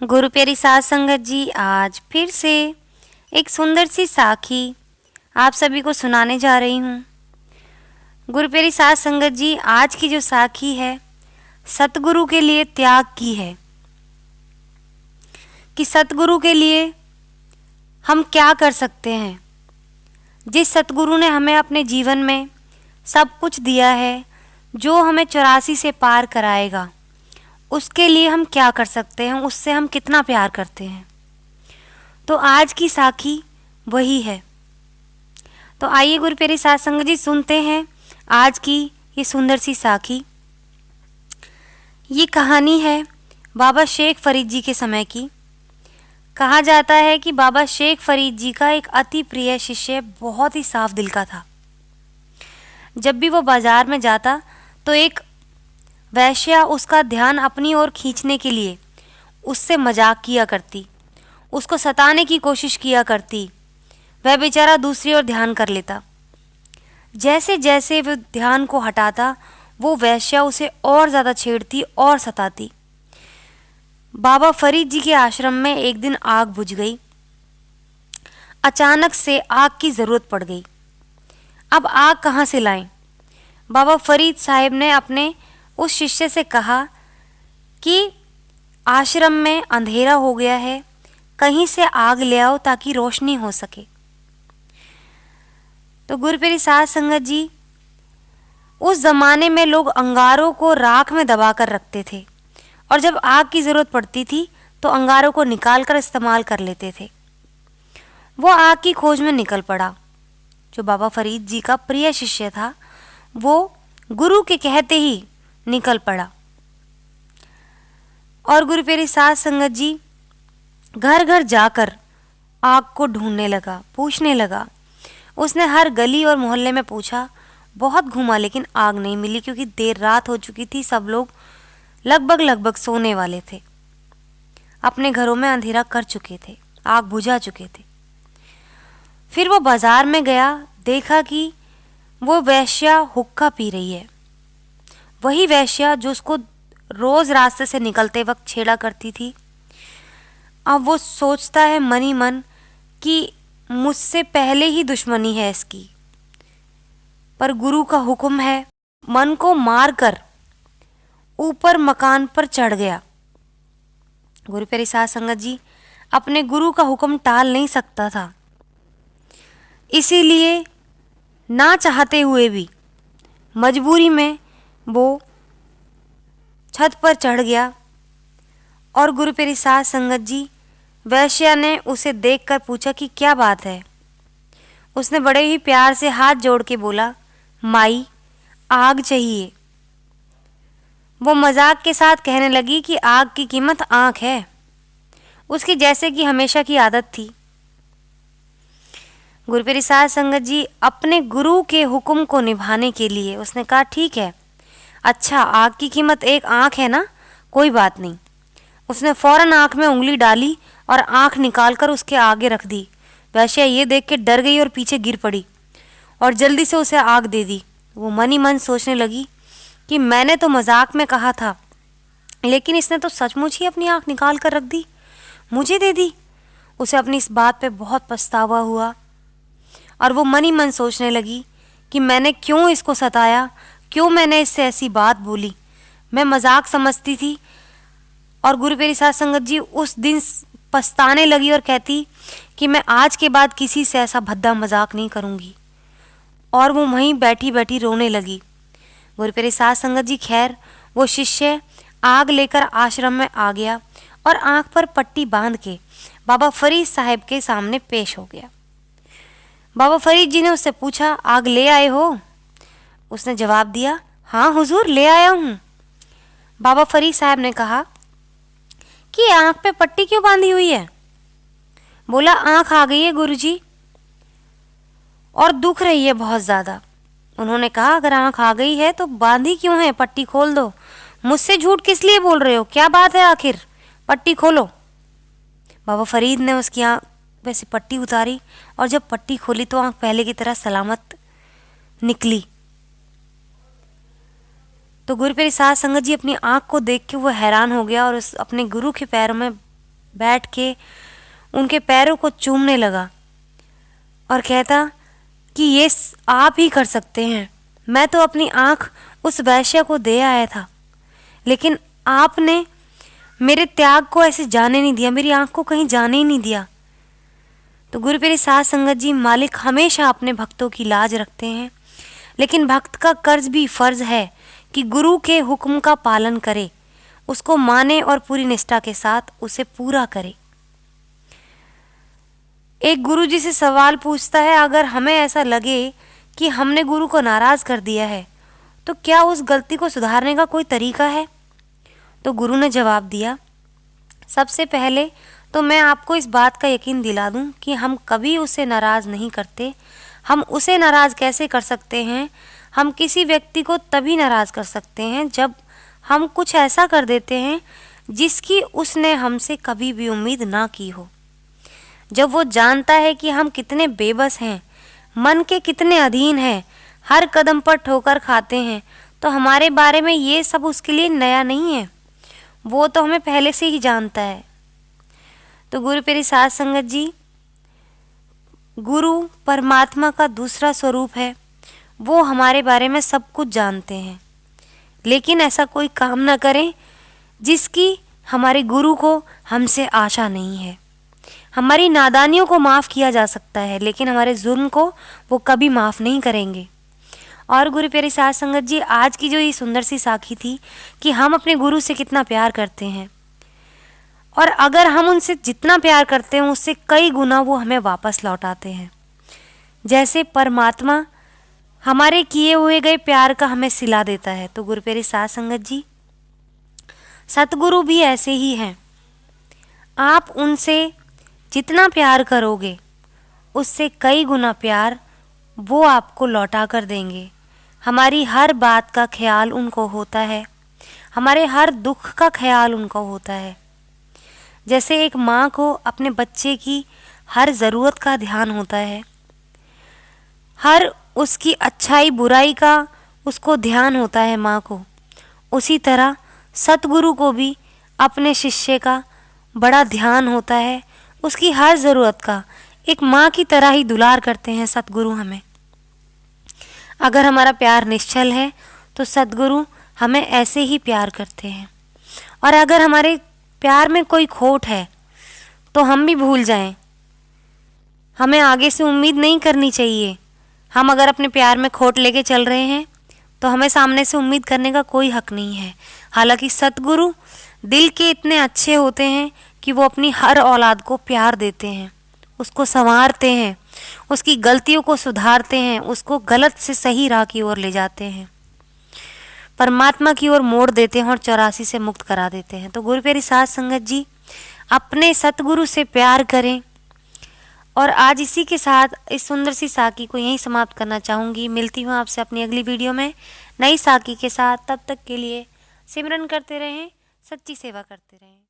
गुरु प्यारी साध संगत जी, आज फिर से एक सुंदर सी साखी आप सभी को सुनाने जा रही हूँ। गुरु प्यारी साध संगत जी, आज की जो साखी है सतगुरु के लिए त्याग की है कि सतगुरु के लिए हम क्या कर सकते हैं। जिस सतगुरु ने हमें अपने जीवन में सब कुछ दिया है, जो हमें 84 से पार कराएगा, उसके लिए हम क्या कर सकते हैं, उससे हम कितना प्यार करते हैं। तो आज की साखी वही है। तो आइए गुरु प्यारे साध संगत जी, सुनते हैं आज की ये सुंदर सी साखी। ये कहानी है बाबा शेख फरीद जी के समय की। कहा जाता है कि बाबा शेख फरीद जी का एक अति प्रिय शिष्य बहुत ही साफ दिल का था। जब भी वो बाजार में जाता तो एक वैश्या उसका ध्यान अपनी ओर खींचने के लिए उससे मजाक किया करती, उसको सताने की कोशिश किया करती। वह बेचारा दूसरी ओर ध्यान कर लेता। जैसे जैसे वह ध्यान को हटाता, वो वैश्या उसे और ज़्यादा छेड़ती और सताती। बाबा फरीद जी के आश्रम में एक दिन आग बुझ गई। अचानक से आग की ज़रूरत पड़ गई। अब आग कहाँ से लाएं? बाबा फरीद साहब ने अपने उस शिष्य से कहा कि आश्रम में अंधेरा हो गया है, कहीं से आग ले आओ ताकि रोशनी हो सके। तो गुरु प्यारी साध संगत जी, उस ज़माने में लोग अंगारों को राख में दबा कर रखते थे और जब आग की ज़रूरत पड़ती थी तो अंगारों को निकाल कर इस्तेमाल कर लेते थे। वो आग की खोज में निकल पड़ा। जो बाबा फरीद जी का प्रिय शिष्य था, वो गुरु के कहते ही निकल पड़ा और गुरु प्यारी साध संगत जी घर घर जाकर आग को ढूंढने लगा, पूछने लगा। उसने हर गली और मोहल्ले में पूछा, बहुत घूमा, लेकिन आग नहीं मिली, क्योंकि देर रात हो चुकी थी। सब लोग लगभग सोने वाले थे, अपने घरों में अंधेरा कर चुके थे, आग बुझा चुके थे। फिर वो बाजार में गया, देखा कि वो वैश्या हुक्का पी रही है। वही वैश्या जो उसको रोज रास्ते से निकलते वक्त छेड़ा करती थी। अब वो सोचता है मन ही मन कि मुझसे पहले ही दुश्मनी है इसकी, पर गुरु का हुक्म है। मन को मार कर ऊपर मकान पर चढ़ गया। गुरु प्यारी साध संगत जी अपने गुरु का हुक्म टाल नहीं सकता था, इसीलिए ना चाहते हुए भी मजबूरी में वो छत पर चढ़ गया। और गुरु प्यारी साध संगत जी, वैश्या ने उसे देखकर पूछा कि क्या बात है। उसने बड़े ही प्यार से हाथ जोड़ के बोला, माई, आग चाहिए। वो मजाक के साथ कहने लगी कि आग की कीमत आंख है। उसकी जैसे कि हमेशा की आदत थी। गुरु प्यारी साध संगत जी अपने गुरु के हुक्म को निभाने के लिए उसने कहा, ठीक है, अच्छा, आग की कीमत एक आंख है ना, कोई बात नहीं। उसने फौरन आंख में उंगली डाली और आंख निकालकर उसके आगे रख दी। वैश्या ये देख के डर गई और पीछे गिर पड़ी और जल्दी से उसे आग दे दी। वो मन ही मन सोचने लगी कि मैंने तो मजाक में कहा था, लेकिन इसने तो सचमुच ही अपनी आंख निकाल कर रख दी, मुझे दे दी। उसे अपनी इस बात पे बहुत पछतावा हुआ और वो मन ही मन सोचने लगी कि मैंने क्यों इसको सताया, क्यों मैंने इससे ऐसी बात बोली। मैं मजाक समझती थी। और गुरु प्यारी साध संगत जी उस दिन पछताने लगी और कहती कि मैं आज के बाद किसी से ऐसा भद्दा मजाक नहीं करूँगी। और वो वहीं बैठी बैठी रोने लगी। गुरु प्यारी साध संगत जी, खैर, वो शिष्य आग लेकर आश्रम में आ गया और आँख पर पट्टी बांध के बाबा फरीद साहब के सामने पेश हो गया। बाबा फरीद जी ने उससे पूछा, आग ले आए हो? उसने जवाब दिया, हाँ हुजूर, ले आया हूँ। बाबा फरीद साहब ने कहा कि आँख पे पट्टी क्यों बांधी हुई है? बोला, आँख आ गई है गुरुजी और दुख रही है बहुत ज़्यादा। उन्होंने कहा, अगर आँख आ गई है तो बांधी क्यों है? पट्टी खोल दो। मुझसे झूठ किस लिए बोल रहे हो? क्या बात है आखिर? पट्टी खोलो। बाबा फरीद ने उसकी आँख पे से पट्टी उतारी और जब पट्टी खोली तो आँख पहले की तरह सलामत निकली। तो गुरु प्यारी साध संगत जी अपनी आँख को देख के वो हैरान हो गया और उस अपने गुरु के पैरों में बैठ के उनके पैरों को चूमने लगा और कहता कि ये आप ही कर सकते हैं। मैं तो अपनी आँख उस वैश्य को दे आया था, लेकिन आपने मेरे त्याग को ऐसे जाने नहीं दिया, मेरी आँख को कहीं जाने ही नहीं दिया। तो गुरु प्यारी साध संगत जी, मालिक हमेशा अपने भक्तों की लाज रखते हैं, लेकिन भक्त का कर्ज भी फर्ज है कि गुरु के हुक्म का पालन करे, उसको माने और पूरी निष्ठा के साथ उसे पूरा करे। एक गुरु जी से सवाल पूछता है, अगर हमें ऐसा लगे कि हमने गुरु को नाराज कर दिया है तो क्या उस गलती को सुधारने का कोई तरीका है? तो गुरु ने जवाब दिया, सबसे पहले तो मैं आपको इस बात का यकीन दिला दूं कि हम कभी उसे नाराज नहीं करते। हम उसे नाराज कैसे कर सकते हैं? हम किसी व्यक्ति को तभी नाराज कर सकते हैं जब हम कुछ ऐसा कर देते हैं जिसकी उसने हमसे कभी भी उम्मीद ना की हो। जब वो जानता है कि हम कितने बेबस हैं, मन के कितने अधीन हैं, हर कदम पर ठोकर खाते हैं, तो हमारे बारे में ये सब उसके लिए नया नहीं है, वो तो हमें पहले से ही जानता है। तो गुरु प्यारी साध संगत जी, गुरु परमात्मा का दूसरा स्वरूप है, वो हमारे बारे में सब कुछ जानते हैं, लेकिन ऐसा कोई काम ना करें जिसकी हमारे गुरु को हमसे आशा नहीं है। हमारी नादानियों को माफ़ किया जा सकता है, लेकिन हमारे जुर्म को वो कभी माफ़ नहीं करेंगे। और गुरु प्यारी साध संगत जी, आज की जो ये सुंदर सी साखी थी कि हम अपने गुरु से कितना प्यार करते हैं, और अगर हम उनसे जितना प्यार करते हैं उससे कई गुना वो हमें वापस लौटाते हैं। जैसे परमात्मा हमारे किए हुए गए प्यार का हमें सिला देता है, तो गुरु प्यारी साध संगत जी, सतगुरु भी ऐसे ही हैं। आप उनसे जितना प्यार करोगे उससे कई गुना प्यार वो आपको लौटा कर देंगे। हमारी हर बात का ख्याल उनको होता है, हमारे हर दुख का ख्याल उनको होता है। जैसे एक माँ को अपने बच्चे की हर ज़रूरत का ध्यान होता है, हर उसकी अच्छाई बुराई का उसको ध्यान होता है माँ को, उसी तरह सतगुरु को भी अपने शिष्य का बड़ा ध्यान होता है, उसकी हर ज़रूरत का। एक माँ की तरह ही दुलार करते हैं सतगुरु हमें। अगर हमारा प्यार निश्चल है तो सतगुरु हमें ऐसे ही प्यार करते हैं, और अगर हमारे प्यार में कोई खोट है तो हम भी भूल जाएं, हमें आगे से उम्मीद नहीं करनी चाहिए। हम अगर अपने प्यार में खोट लेके चल रहे हैं तो हमें सामने से उम्मीद करने का कोई हक नहीं है। हालांकि सतगुरु दिल के इतने अच्छे होते हैं कि वो अपनी हर औलाद को प्यार देते हैं, उसको संवारते हैं, उसकी गलतियों को सुधारते हैं, उसको गलत से सही राह की ओर ले जाते हैं, परमात्मा की ओर मोड़ देते हैं और 84 से मुक्त करा देते हैं। तो गुरु प्यारी साध संगत जी, अपने सतगुरु से प्यार करें। और आज इसी के साथ इस सुंदर सी साखी को यहीं समाप्त करना चाहूँगी। मिलती हूँ आपसे अपनी अगली वीडियो में नई साखी के साथ। तब तक के लिए सिमरन करते रहें, सच्ची सेवा करते रहें।